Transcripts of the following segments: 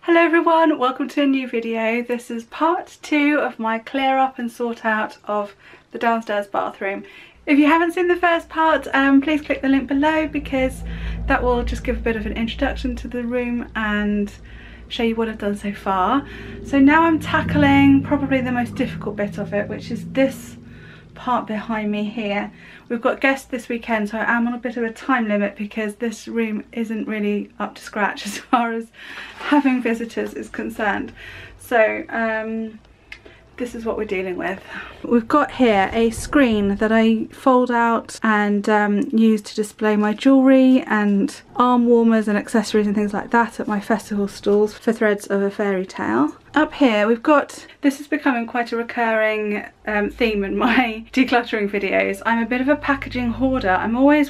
Hello everyone, welcome to a new video. This is part 2 of my clear up and sort out of the downstairs bathroom. If you haven't seen the first part, please click the link below because that will just give a bit of an introduction to the room and show you what I've done so far. So now I'm tackling probably the most difficult bit of it, which is this part behind me here. We've got guests this weekend, so I am on a bit of a time limit because this room isn't really up to scratch as far as having visitors is concerned. So this is what we're dealing with. We've got here a screen that I fold out and use to display my jewellery and arm warmers and accessories and things like that at my festival stalls for Threads of a Fairy Tale. Up here we've got, this is becoming quite a recurring theme in my decluttering videos. I'm a bit of a packaging hoarder. I'm always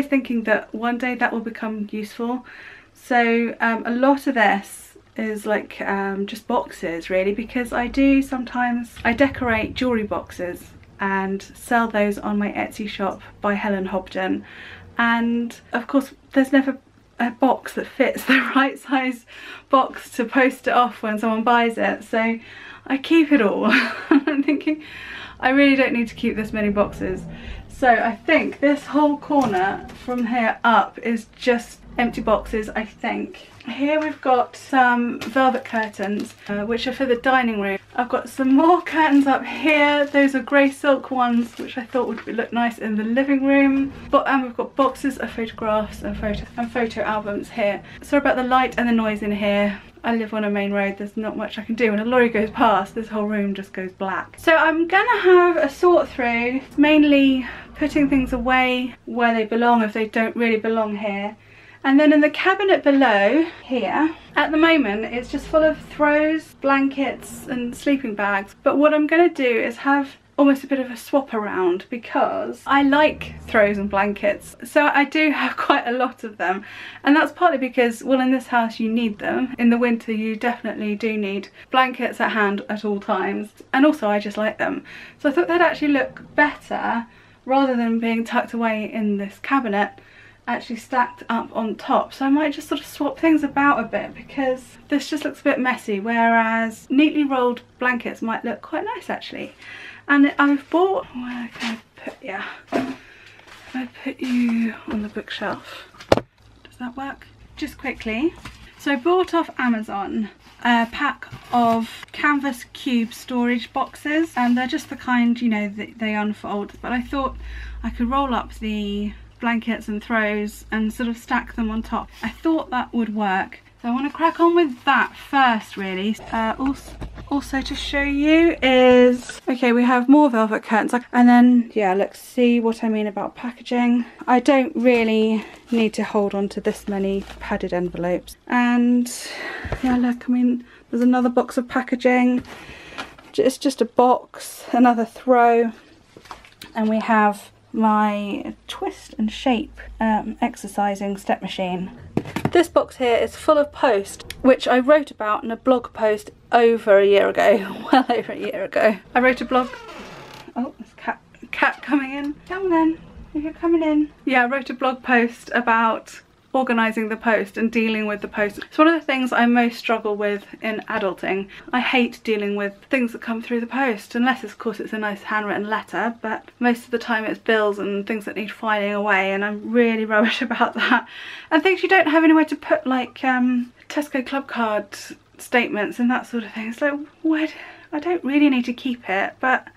thinking that one day that will become useful. So a lot of this is like just boxes really, because I decorate jewellery boxes and sell those on my Etsy shop by Helen Hobden, and of course there's never a box that fits the right size box to post it off when someone buys it, so I keep it all. I'm thinking I really don't need to keep this many boxes, so I think this whole corner from here up is just empty boxes, I think. Here we've got some velvet curtains, which are for the dining room. I've got some more curtains up here. Those are grey silk ones, which I thought would look nice in the living room. But we've got boxes of photographs and photo albums here. Sorry about the light and the noise in here. I live on a main road, there's not much I can do. When a lorry goes past, this whole room just goes black. So I'm gonna have a sort through, mainly putting things away where they belong if they don't really belong here. And then in the cabinet below here, at the moment it's just full of throws, blankets and sleeping bags. But what I'm going to do is have almost a bit of a swap around because I like throws and blankets. So I do have quite a lot of them. And that's partly because, well, in this house you need them. In the winter you definitely do need blankets at hand at all times. And also I just like them. So I thought they'd actually look better rather than being tucked away in this cabinet, actually stacked up on top. So I might just sort of swap things about a bit because this just looks a bit messy, whereas neatly rolled blankets might look quite nice actually. And I've bought, where can I put you? I put you on the bookshelf. Does that work? Just quickly. So I bought off Amazon a pack of canvas cube storage boxes, and they're just the kind, you know, that they unfold, but I thought I could roll up the blankets and throws and sort of stack them on top. I thought that would work, so I want to crack on with that first really. Also to show you is, okay, we have more velvet curtains, and then yeah, let's see what I mean about packaging. I don't really need to hold on to this many padded envelopes, and yeah, look, I mean there's another box of packaging. It's just a box, another throw, and we have my twist and shape exercising step machine. This box here is full of post, which I wrote about in a blog post over a year ago, well over a year ago. I wrote a blog, oh, there's a cat coming in. Come then, if you're coming in. Yeah, I wrote a blog post about organising the post and dealing with the post. It's one of the things I most struggle with in adulting. I hate dealing with things that come through the post, unless of course it's a nice handwritten letter, but most of the time it's bills and things that need filing away, and I'm really rubbish about that. And things you don't have anywhere to put, like Tesco club card statements and that sort of thing. It's like, what? I don't really need to keep it, but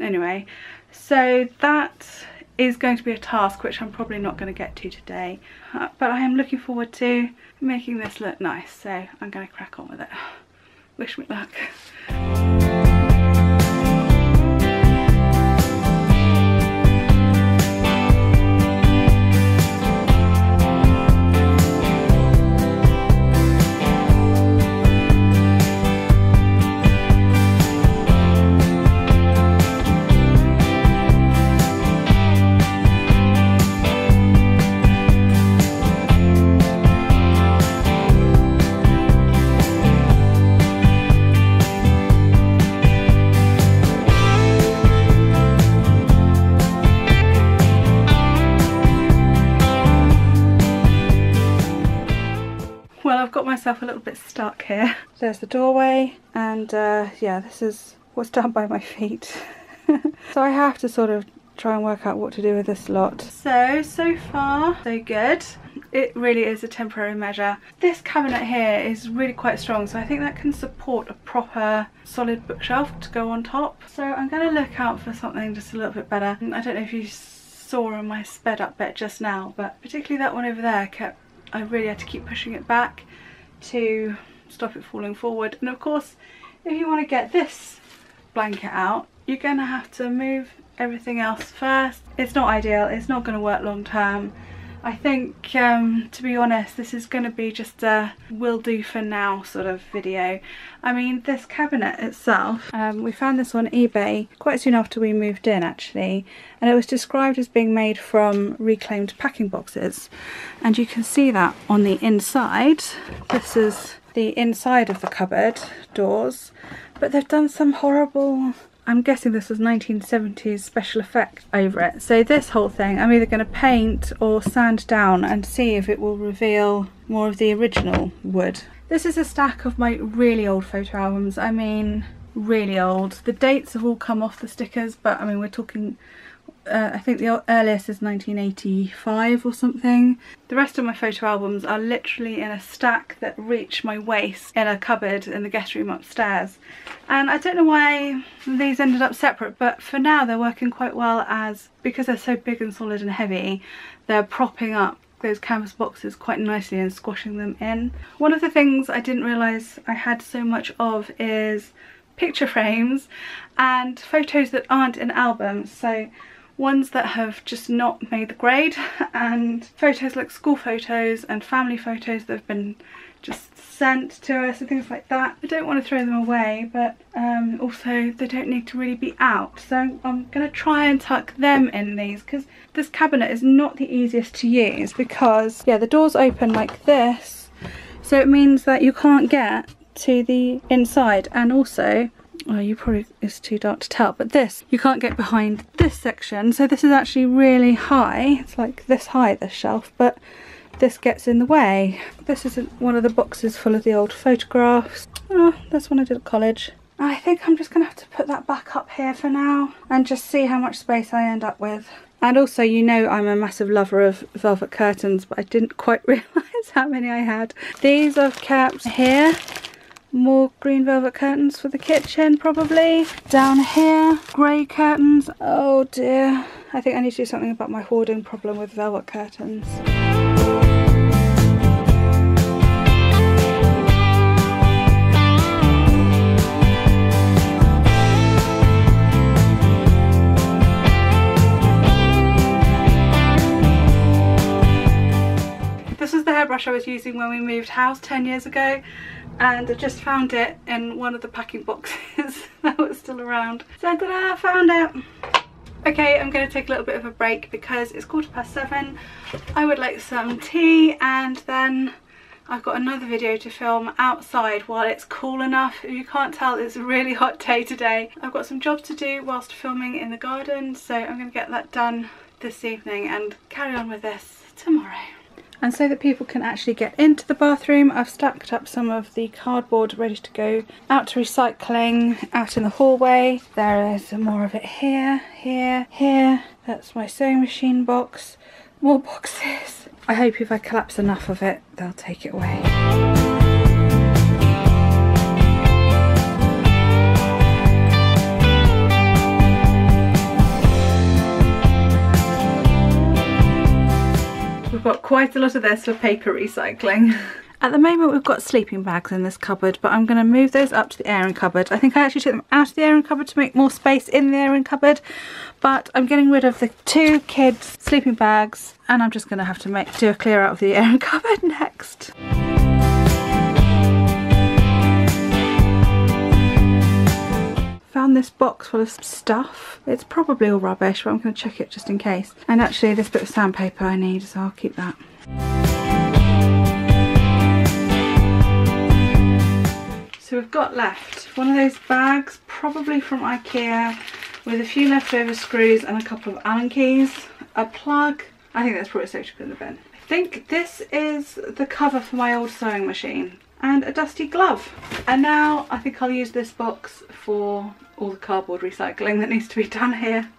anyway. So that is going to be a task which I'm probably not going to get to today, but I am looking forward to making this look nice, so I'm going to crack on with it. Wish me luck. myself a little bit stuck here. There's the doorway, and yeah, this is what's down by my feet. So I have to sort of try and work out what to do with this lot. So far so good. It really is a temporary measure. This cabinet here is really quite strong, so I think that can support a proper solid bookshelf to go on top. So I'm going to look out for something just a little bit better. I don't know if you saw on my sped up bit just now, but particularly that one over there I really had to keep pushing it back to stop it falling forward. And of course, if you want to get this blanket out, you're going to have to move everything else first. It's not ideal, it's not going to work long term. I think, to be honest, this is going to be just a will do for now sort of video. I mean, this cabinet itself, we found this on eBay quite soon after we moved in actually, and it was described as being made from reclaimed packing boxes, and you can see that on the inside. This is the inside of the cupboard doors, but they've done some horrible, I'm guessing this was 1970s special effect over it. So this whole thing I'm either going to paint or sand down and see if it will reveal more of the original wood. This is a stack of my really old photo albums. I mean, really old. The dates have all come off the stickers, but I mean, we're talking, I think the earliest is 1985 or something. The rest of my photo albums are literally in a stack that reach my waist in a cupboard in the guest room upstairs. And I don't know why these ended up separate, but for now they're working quite well, as because they're so big and solid and heavy, they're propping up those canvas boxes quite nicely and squashing them in. One of the things I didn't realise I had so much of is picture frames and photos that aren't in albums. So ones that have just not made the grade, and photos like school photos and family photos that have been just sent to us and things like that. I don't want to throw them away, but also they don't need to really be out, so I'm going to try and tuck them in these, because this cabinet is not the easiest to use because, yeah, the doors open like this, so it means that you can't get to the inside, and also, well, you probably, it's too dark to tell, but this, you can't get behind this section. So this is actually really high. It's like this high, this shelf, but this gets in the way. This is one of the boxes full of the old photographs. Oh, that's one I did at college. I think I'm just gonna have to put that back up here for now and just see how much space I end up with. And also, you know, I'm a massive lover of velvet curtains, but I didn't quite realise how many I had. These I've kept here. More green velvet curtains for the kitchen, probably. Down here, grey curtains. Oh dear. I think I need to do something about my hoarding problem with velvet curtains. This is the hairbrush I was using when we moved house 10 years ago. And I just found it in one of the packing boxes that was still around. So ta-da, found it! Okay, I'm going to take a little bit of a break because it's 7:15. I would like some tea, and then I've got another video to film outside while it's cool enough. If you can't tell, it's a really hot day today. I've got some jobs to do whilst filming in the garden, so I'm going to get that done this evening and carry on with this tomorrow. And so that people can actually get into the bathroom, I've stacked up some of the cardboard ready to go out to recycling out in the hallway. There is more of it here, here, here. That's my sewing machine box. More boxes. I hope if I collapse enough of it, they'll take it away. We've got quite a lot of this for paper recycling. At the moment we've got sleeping bags in this cupboard, but I'm going to move those up to the airing cupboard. I think I actually took them out of the airing cupboard to make more space in the airing cupboard, but I'm getting rid of the 2 kids' sleeping bags, and I'm just going to have to do a clear out of the airing cupboard next. Found this box full of stuff. It's probably all rubbish, but I'm going to check it just in case. And actually this bit of sandpaper I need, so I'll keep that. So we've got left one of those bags, probably from IKEA, with a few leftover screws and a couple of Allen keys, a plug. I think that's probably safe to put in the bin. I think this is the cover for my old sewing machine. and a dusty glove. And now I think I'll use this box for all the cardboard recycling that needs to be done here.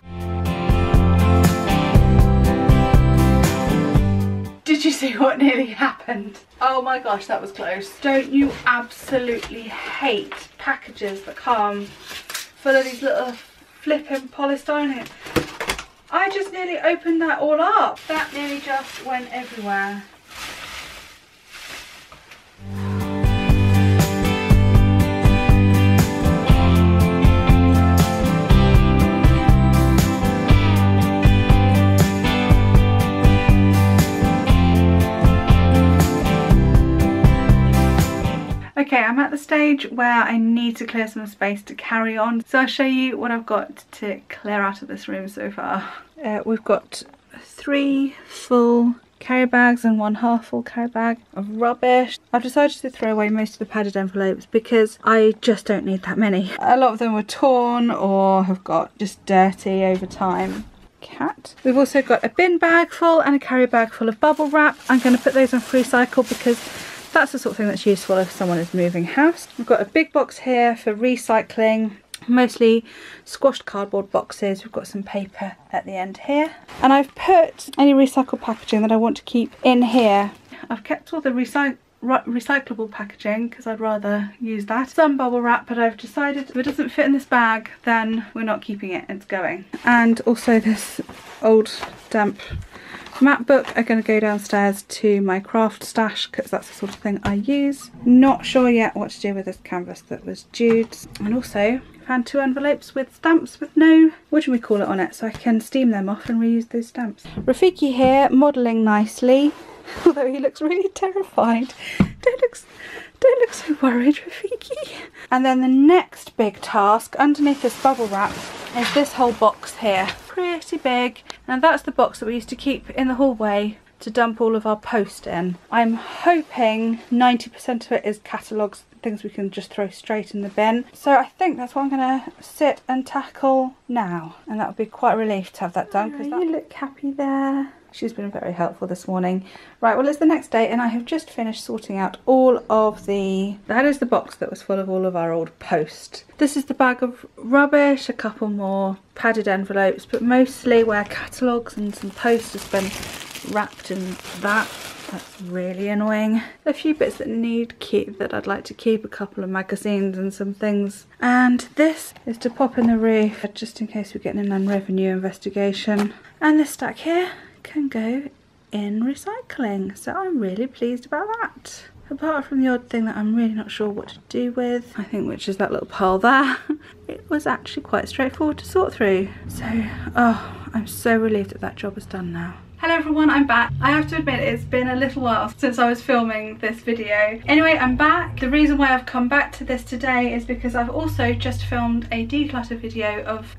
Did you see what nearly happened? Oh my gosh, that was close. Don't you absolutely hate packages that come full of these little flipping polystyrene? I just nearly opened that all up. That nearly just went everywhere. Okay, I'm at the stage where I need to clear some space to carry on. So I'll show you what I've got to clear out of this room so far. We've got 3 full carry bags and 1 half full carry bag of rubbish. I've decided to throw away most of the padded envelopes because I just don't need that many. A lot of them were torn or have got just dirty over time. Cat. We've also got a bin bag full and a carry bag full of bubble wrap. I'm going to put those on free cycle because that's the sort of thing that's useful if someone is moving house. We've got a big box here for recycling, mostly squashed cardboard boxes. We've got some paper at the end here. And I've put any recycled packaging that I want to keep in here. I've kept all the recyclable packaging because I'd rather use that. Some bubble wrap, but I've decided if it doesn't fit in this bag, then we're not keeping it, it's going. And also this old damp map book are going to go downstairs to my craft stash because that's the sort of thing I use. Not sure yet what to do with this canvas that was Jude's. And also found 2 envelopes with stamps with no, what do we call it, on it, so I can steam them off and reuse those stamps. Rafiki here modelling nicely, although he looks really terrified. Don't look so worried, Rafiki. And then the next big task underneath this bubble wrap is this whole box here. Pretty big, and that's the box that we used to keep in the hallway to dump all of our post in. I'm hoping 90% of it is catalogues, things we can just throw straight in the bin. So I think that's what I'm going to sit and tackle now, and that would be quite a relief to have that done. Because you look happy there. She's been very helpful this morning. Right, well, it's the next day and I have just finished sorting out all of the... That is the box that was full of all of our old post. This is the bag of rubbish, a couple more padded envelopes, but mostly where catalogues and some post has been wrapped in that. That's really annoying. A few bits that need keep that I'd like to keep, a couple of magazines and some things. And this is to pop in the roof just in case we get an inland revenue investigation. And this stack here can go in recycling, so I'm really pleased about that. Apart from the odd thing that I'm really not sure what to do with, I think, which is that little pile there, it was actually quite straightforward to sort through. So, oh, I'm so relieved that that job is done now. Hello everyone, I'm back. I have to admit it's been a little while since I was filming this video. Anyway, I'm back. The reason why I've come back to this today is because I've also just filmed a declutter video of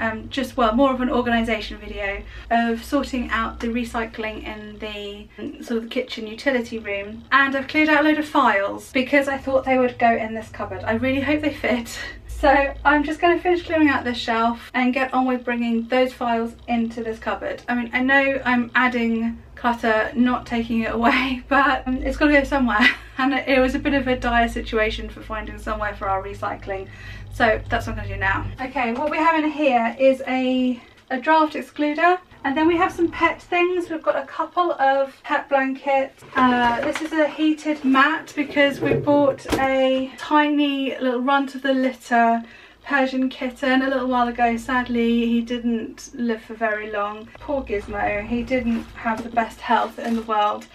more of an organisation video of sorting out the recycling in the sort of the kitchen utility room. And I've cleared out a load of files because I thought they would go in this cupboard. I really hope they fit. So I'm just going to finish clearing out this shelf and get on with bringing those files into this cupboard. I mean, I know I'm adding clutter, not taking it away, but it's got to go somewhere. And it was a bit of a dire situation for finding somewhere for our recycling. So that's what I'm going to do now. Okay, what we have in here is a draft excluder. And then we have some pet things. We've got a couple of pet blankets. This is a heated mat because we bought a tiny little runt of the litter Persian kitten a little while ago. Sadly, he didn't live for very long. Poor Gizmo, he didn't have the best health in the world.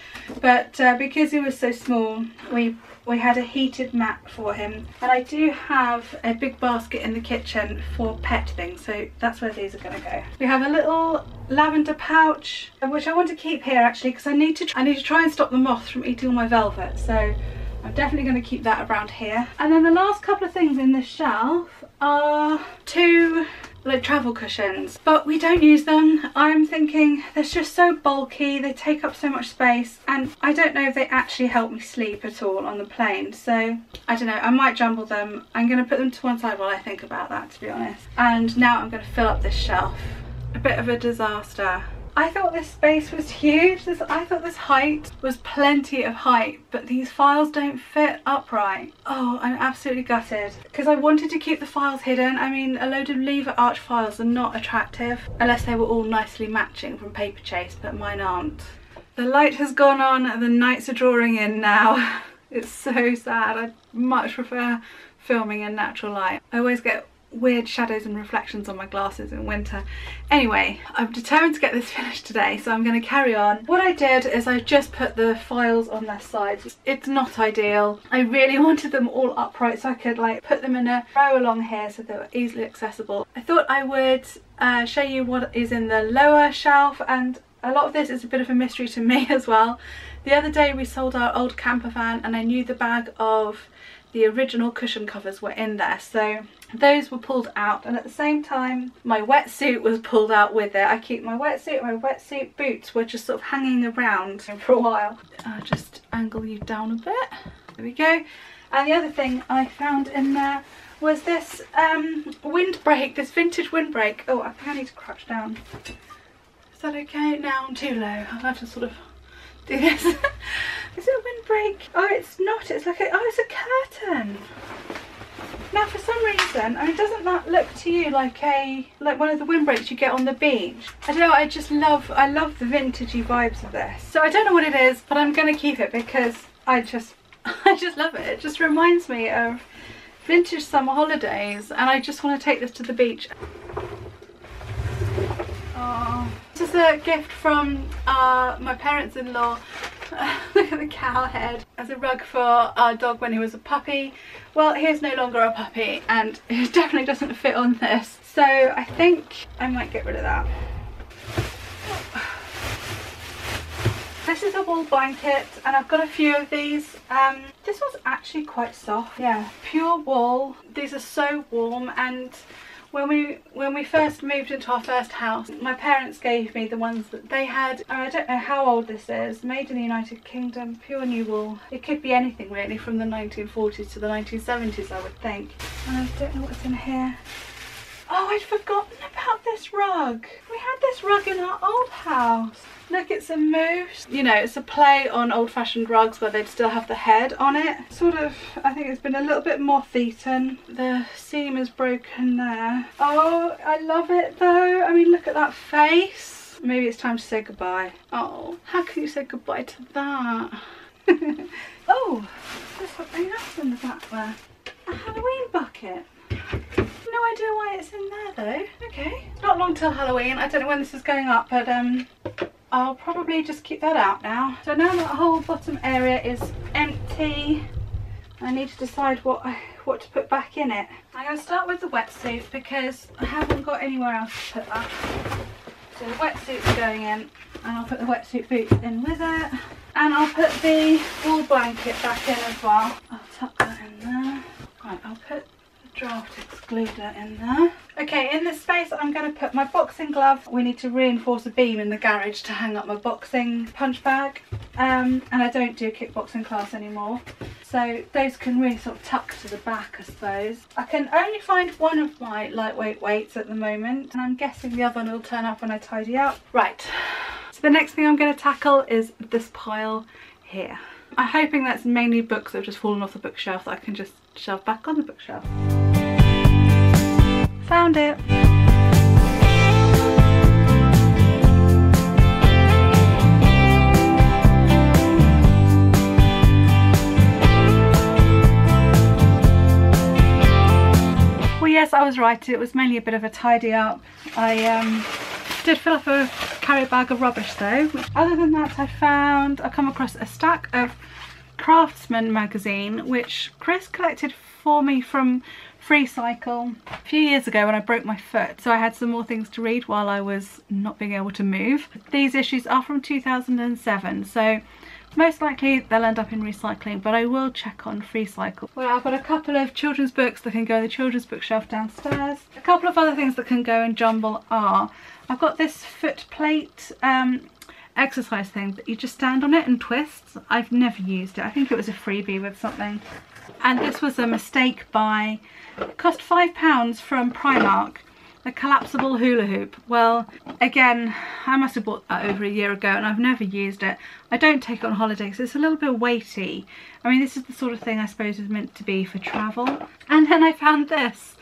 But because he was so small, we had a heated mat for him. And I do have a big basket in the kitchen for pet things, so that's where these are going to go. We have a little lavender pouch, which I want to keep here actually, because I need to try and stop the moths from eating all my velvet. So I'm definitely going to keep that around here. And then the last couple of things in this shelf are 2 like travel cushions, but we don't use them. I'm thinking they're just so bulky, they take up so much space, and I don't know if they actually help me sleep at all on the plane. So I don't know, I might jumble them. I'm going to put them to one side while I think about that, to be honest. And now I'm going to fill up this shelf. A bit of a disaster. I thought this space was huge. I thought this height was plenty of height, but these files don't fit upright. Oh, I'm absolutely gutted because I wanted to keep the files hidden. I mean, a load of lever arch files are not attractive unless they were all nicely matching from Paper Chase, but mine aren't. The light has gone on and the nights are drawing in now. It's so sad. I much prefer filming in natural light. I always get weird shadows and reflections on my glasses in winter. Anyway, I'm determined to get this finished today, so I'm going to carry on. What I did is I just put the files on their sides. It's not ideal. I really wanted them all upright so I could like put them in a row along here so they were easily accessible. I thought I would show you what is in the lower shelf, and a lot of this is a bit of a mystery to me as well. The other day we sold our old camper van and I knew the bag of the original cushion covers were in there, so those were pulled out, and at the same time my wetsuit was pulled out with it. I keep my wetsuit boots were just sort of hanging around for a while. I'll just angle you down a bit. There we go. And the other thing I found in there was this windbreak, this vintage windbreak. Oh, I think I need to crouch down. Is that okay? No, I'm too low. I'll have to sort of do this. Is it a windbreak? Oh, it's not. It's like oh, it's a curtain. Now, for some reason, I mean, doesn't that look to you like one of the windbreaks you get on the beach? I don't know. I love the vintagey vibes of this. So I don't know what it is, but I'm gonna keep it because I just love it. It just reminds me of vintage summer holidays, and I just want to take this to the beach. Oh, this is a gift from my parents-in-law. Look at the cow head. As a rug for our dog when he was a puppy. Well, he is no longer a puppy and it definitely doesn't fit on this. So I think I might get rid of that. This is a wool blanket and I've got a few of these. This one's actually quite soft. Yeah, pure wool. These are so warm, and when we first moved into our first house, my parents gave me the ones that they had. I don't know how old this is. Made in the United Kingdom, pure new wool. It could be anything really, from the 1940s to the 1970s, I would think. And I don't know what's in here. Oh, I'd forgotten about this rug. We had this rug in our old house. Look, it's a mousse. You know, it's a play on old-fashioned rugs where they'd still have the head on it. Sort of, I think it's been a little bit moth-eaten. The seam is broken there. Oh, I love it though. I mean, look at that face. Maybe it's time to say goodbye. Oh, how can you say goodbye to that? Oh, there's something else in the back there. A Halloween bucket. No idea why it's in there though. Okay. Not long till Halloween. I don't know when this is going up, but I'll probably just keep that out now. So now that whole bottom area is empty, I need to decide what to put back in it. I'm going to start with the wetsuit because I haven't got anywhere else to put that. So the wetsuit's going in, and I'll put the wetsuit boots in with it. And I'll put the wool blanket back in as well. I'll tuck that in there. Right, I'll put draft excluder in there. Okay, in this space I'm going to put my boxing glove. We need to reinforce a beam in the garage to hang up my boxing punch bag, and I don't do kickboxing class anymore, so those can really sort of tuck to the back, I suppose. I can only find one of my lightweight weights at the moment, and I'm guessing the other one will turn up when I tidy up. Right, so the next thing I'm going to tackle is this pile here. I'm hoping that's mainly books that have just fallen off the bookshelf that I can just shove back on the bookshelf. Found it! Well, yes, I was right. It was mainly a bit of a tidy up. I did fill up a carry bag of rubbish though. Other than that, I've come across a stack of Craftsman magazine, which Chris collected for me from Free Cycle a few years ago when I broke my foot, so I had some more things to read while I was not being able to move. These issues are from 2007, so most likely they'll end up in recycling, but I will check on Free Cycle. Well, I've got a couple of children's books that can go in the children's bookshelf downstairs. A couple of other things that can go in jumble are, I've got this foot plate exercise thing that you just stand on it and twists. I've never used it. I think it was a freebie with something. And this was a mistake buy. It cost £5 from Primark. A collapsible hula hoop. Well, again, I must have bought that over a year ago and I've never used it. I don't take it on holiday because it's a little bit weighty. I mean, this is the sort of thing I suppose is meant to be for travel. And then I found this.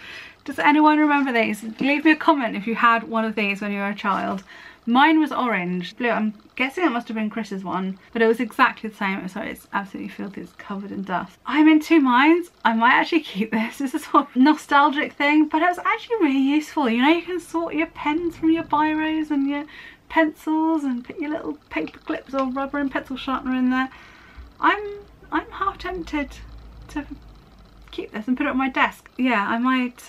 Does anyone remember these? Leave me a comment if you had one of these when you were a child. Mine was orange. Blue, I'm guessing it must have been Chris's one, but it was exactly the same. So it's absolutely filthy, it's covered in dust. I'm in two minds. I might actually keep this. This is a sort of nostalgic thing, but it was actually really useful. You know, you can sort your pens from your biros and your pencils and put your little paper clips or rubber and pencil sharpener in there. I'm half tempted to keep this and put it on my desk. Yeah, I might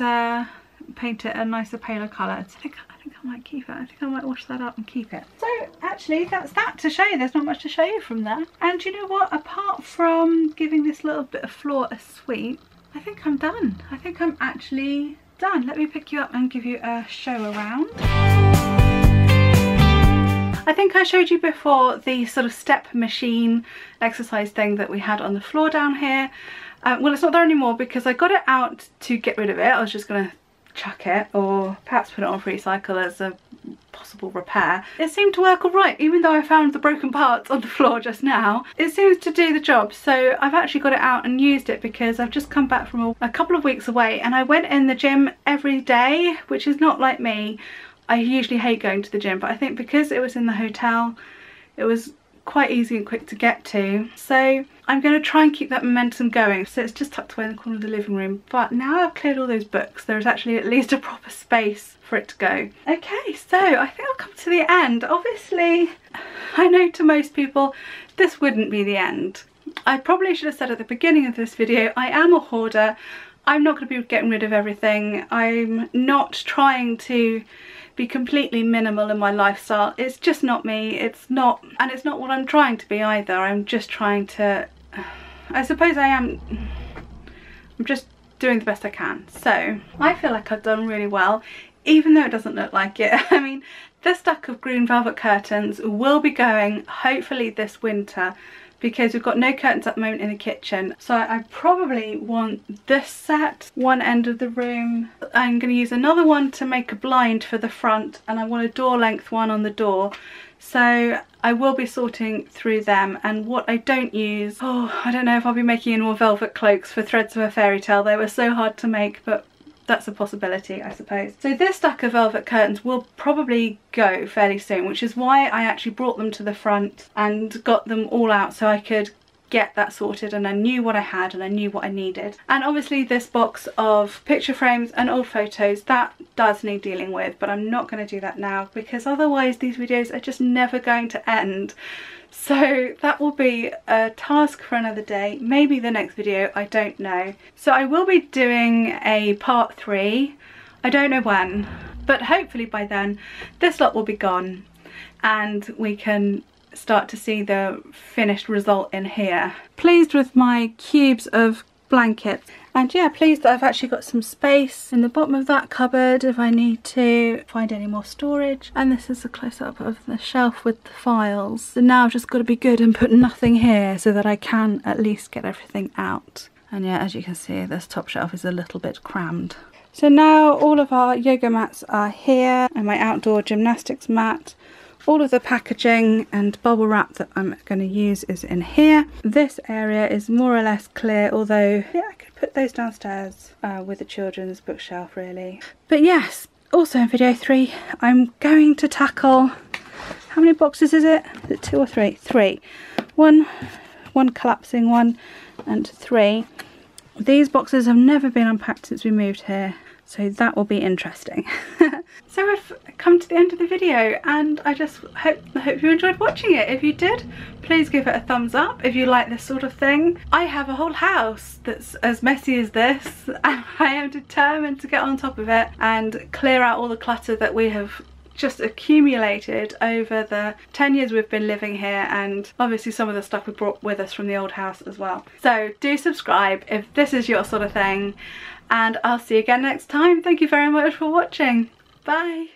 paint it a nicer paler colour. I think I might keep it. I think I might wash that up and keep it. So actually that's that to show you. There's not much to show you from there. And you know what? Apart from giving this little bit of floor a sweep, I think I'm done. I think I'm actually done. Let me pick you up and give you a show around. I think I showed you before the sort of step machine exercise thing that we had on the floor down here. Well, it's not there anymore because I got it out to get rid of it. I was just going to chuck it or perhaps put it on free cycle as a possible repair. It seemed to work all right, even though I found the broken parts on the floor just now. It seems to do the job, so I've actually got it out and used it because I've just come back from a couple of weeks away and I went in the gym every day, which is not like me. I usually hate going to the gym, but I think because it was in the hotel, it was quite easy and quick to get to. So I'm going to try and keep that momentum going. So it's just tucked away in the corner of the living room. But now I've cleared all those books, there's actually at least a proper space for it to go. Okay, so I think I've come to the end. Obviously, I know to most people this wouldn't be the end. I probably should have said at the beginning of this video, I am a hoarder. I'm not going to be getting rid of everything. I'm not trying to be completely minimal in my lifestyle. It's just not me. It's not what I'm trying to be either. I'm just trying to, I suppose I'm just doing the best I can. So I feel like I've done really well, even though it doesn't look like it. I mean, this stack of green velvet curtains will be going hopefully this winter, because we've got no curtains at the moment in the kitchen. So I probably want this set, one end of the room. I'm going to use another one to make a blind for the front, and I want a door length one on the door. So I will be sorting through them. And what I don't use, oh, I don't know if I'll be making any more velvet cloaks for Threads of a Fairy Tale. They were so hard to make, but that's a possibility, I suppose. So this stack of velvet curtains will probably go fairly soon, which is why I actually brought them to the front and got them all out so I could get that sorted, and I knew what I had and I knew what I needed. And obviously this box of picture frames and old photos, that does need dealing with, but I'm not going to do that now because otherwise these videos are just never going to end. So that will be a task for another day, maybe the next video, I don't know. So I will be doing a part 3, I don't know when, but hopefully by then this lot will be gone and we can start to see the finished result in here. Pleased with my cubes of blankets, and yeah, pleased that I've actually got some space in the bottom of that cupboard if I need to find any more storage. And this is a close-up of the shelf with the files. So now I've just got to be good and put nothing here so that I can at least get everything out. And yeah, as you can see, this top shelf is a little bit crammed. So now all of our yoga mats are here, and my outdoor gymnastics mat. All of the packaging and bubble wrap that I'm going to use is in here. This area is more or less clear, although yeah, I could put those downstairs with the children's bookshelf really. But yes, also in video 3 I'm going to tackle, how many boxes is it? Is it 2 or 3? 3. One collapsing one and 3. These boxes have never been unpacked since we moved here, so that will be interesting. So we've come to the end of the video, and I just hope you enjoyed watching it. If you did, please give it a thumbs up if you like this sort of thing. I have a whole house that's as messy as this, and I am determined to get on top of it and clear out all the clutter that we have just accumulated over the 10 years we've been living here, and obviously some of the stuff we brought with us from the old house as well. So do subscribe if this is your sort of thing, and I'll see you again next time. Thank you very much for watching. Bye.